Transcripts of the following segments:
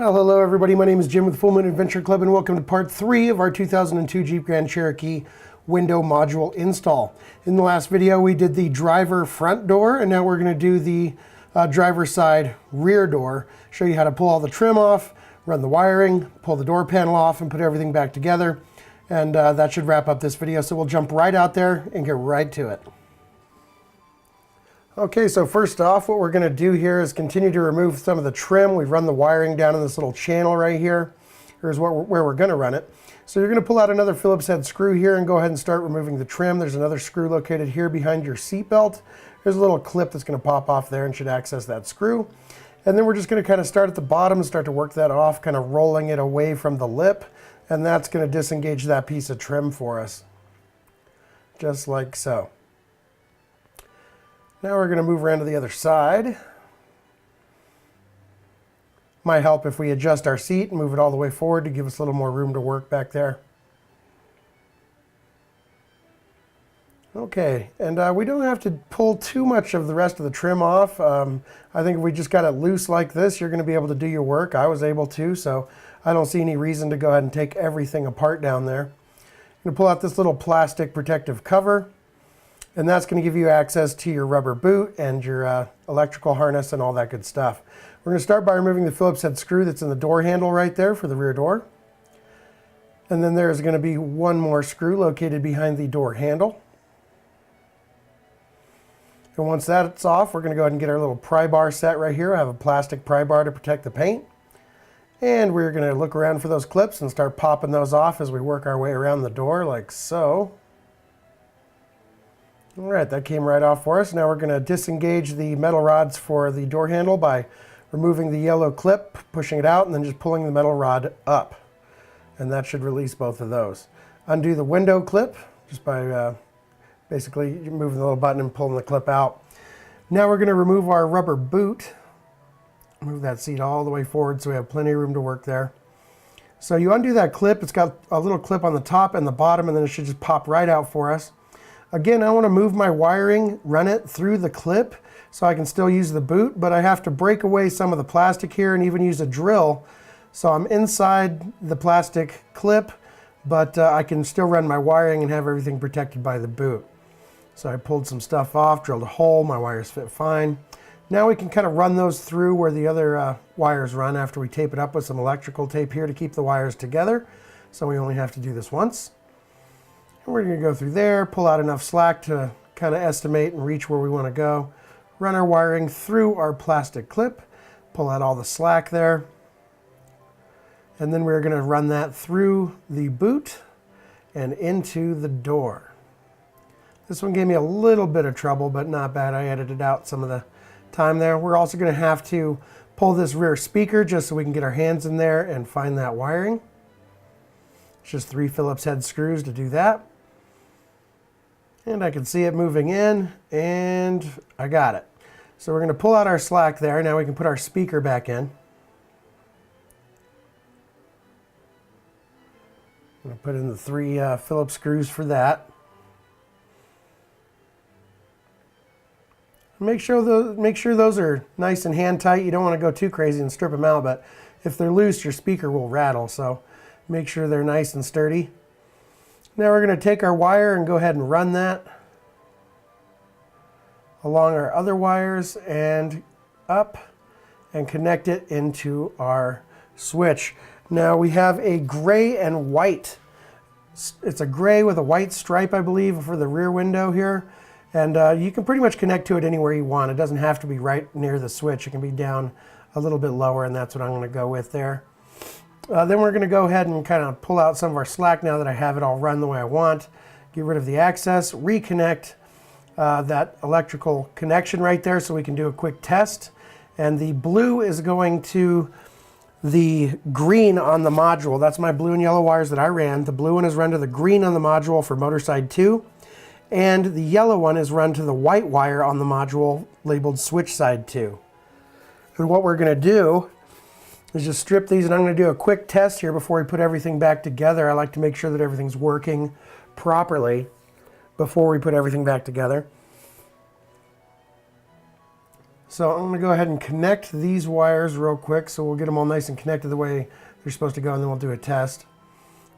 Well, hello everybody. My name is Jim with Full Moon Adventure Club and welcome to part 3 of our 2002 Jeep Grand Cherokee window module install. In the last video we did the driver front door and now we're going to do the driver side rear door. Show you how to pull all the trim off, run the wiring, pull the door panel off and put everything back together. And that should wrap up this video, so we'll jump right out there and get right to it. Okay, so first off, what we're going to do here is continue to remove some of the trim. We've run the wiring down in this little channel right here. Here's where we're going to run it. So you're going to pull out another Phillips head screw here and go ahead and start removing the trim. There's another screw located here behind your seat belt. There's a little clip that's going to pop off there and should access that screw. And then we're just going to kind of start at the bottom and start to work that off, kind of rolling it away from the lip. And that's going to disengage that piece of trim for us. Just like so. Now we're going to move around to the other side. Might help if we adjust our seat and move it all the way forward to give us a little more room to work back there. Okay, and we don't have to pull too much of the rest of the trim off. I think if we just got it loose like this, you're going to be able to do your work. I was able to, so I don't see any reason to go ahead and take everything apart down there. I'm going to pull out this little plastic protective cover. And that's going to give you access to your rubber boot and your electrical harness and all that good stuff. We're going to start by removing the Phillips head screw that's in the door handle right there for the rear door. And then there's going to be one more screw located behind the door handle. And once that's off, we're going to go ahead and get our little pry bar set right here. I have a plastic pry bar to protect the paint. And we're going to look around for those clips and start popping those off as we work our way around the door like so. All right, that came right off for us. Now we're going to disengage the metal rods for the door handle by removing the yellow clip, pushing it out, and then just pulling the metal rod up. And that should release both of those. Undo the window clip just by basically moving the little button and pulling the clip out. Now we're going to remove our rubber boot. Move that seat all the way forward so we have plenty of room to work there. So you undo that clip. It's got a little clip on the top and the bottom, and then it should just pop right out for us. Again, I want to move my wiring, run it through the clip so I can still use the boot, but I have to break away some of the plastic here and even use a drill. So I'm inside the plastic clip, but I can still run my wiring and have everything protected by the boot. So I pulled some stuff off, drilled a hole, my wires fit fine. Now we can kind of run those through where the other wires run after we tape it up with some electrical tape here to keep the wires together. So we only have to do this once. And we're going to go through there, pull out enough slack to kind of estimate and reach where we want to go. Run our wiring through our plastic clip, pull out all the slack there. And then we're going to run that through the boot and into the door. This one gave me a little bit of trouble, but not bad. I edited out some of the time there. We're also going to have to pull this rear speaker just so we can get our hands in there and find that wiring. It's just 3 Phillips head screws to do that. And I can see it moving in, and I got it. So we're going to pull out our slack there. Now we can put our speaker back in. I'm going to put in the 3 Phillips screws for that. Make sure those are nice and hand tight. You don't want to go too crazy and strip them out, but if they're loose, your speaker will rattle. So make sure they're nice and sturdy. Now we're going to take our wire and go ahead and run that along our other wires and up and connect it into our switch. Now we have a gray and white. It's a gray with a white stripe, I believe, for the rear window here. And you can pretty much connect to it anywhere you want. It doesn't have to be right near the switch. It can be down a little bit lower, and that's what I'm going to go with there. Then we're going to go ahead and kind of pull out some of our slack now that I have it all run the way I want. Get rid of the access, reconnect that electrical connection right there so we can do a quick test. And the blue is going to the green on the module. That's my blue and yellow wires that I ran. The blue one is run to the green on the module for motor side 2. And the yellow one is run to the white wire on the module labeled switch side 2. And what we're going to do is just strip these, and I'm going to do a quick test here before we put everything back together. I like to make sure that everything's working properly before we put everything back together. So I'm going to go ahead and connect these wires real quick, so we'll get them all nice and connected the way they're supposed to go, and then we'll do a test.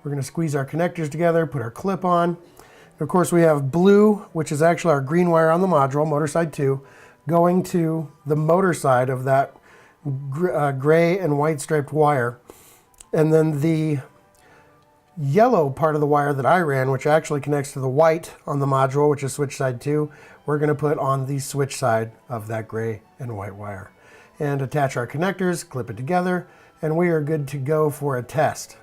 We're going to squeeze our connectors together, put our clip on. And of course we have blue, which is actually our green wire on the module, motor side 2, going to the motor side of that gray and white striped wire. And then the yellow part of the wire that I ran, which actually connects to the white on the module, which is switch side 2, we're going to put on the switch side of that gray and white wire. And attach our connectors, clip it together, and we are good to go for a test.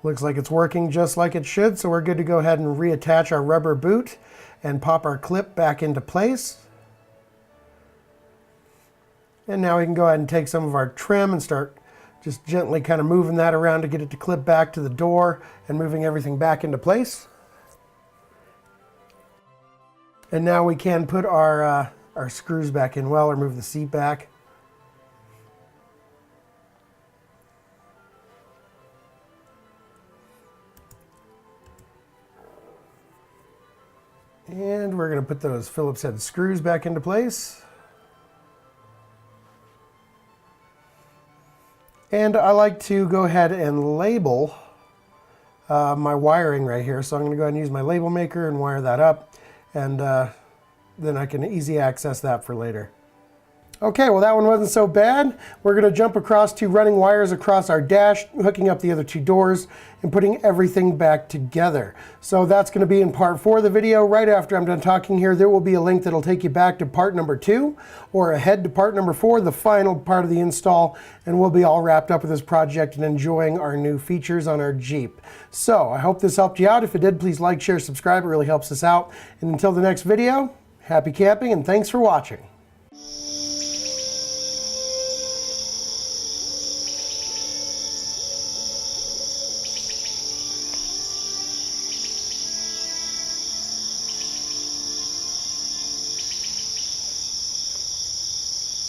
Looks like it's working just like it should, so we're good to go ahead and reattach our rubber boot and pop our clip back into place. And now we can go ahead and take some of our trim and start just gently kind of moving that around to get it to clip back to the door and moving everything back into place. And now we can put our screws back in well, or move the seat back. And we're going to put those Phillips head screws back into place. And I like to go ahead and label my wiring right here. So I'm going to go ahead and use my label maker and wire that up. And then I can easy access that for later. Okay, well that one wasn't so bad. We're going to jump across to running wires across our dash, hooking up the other 2 doors, and putting everything back together. So that's going to be in part 4 of the video. Right after I'm done talking here, there will be a link that'll take you back to part number 2, or ahead to part number 4, the final part of the install, and we'll be all wrapped up with this project and enjoying our new features on our Jeep. So I hope this helped you out. If it did, please like, share, subscribe. It really helps us out. And until the next video, happy camping and thanks for watching.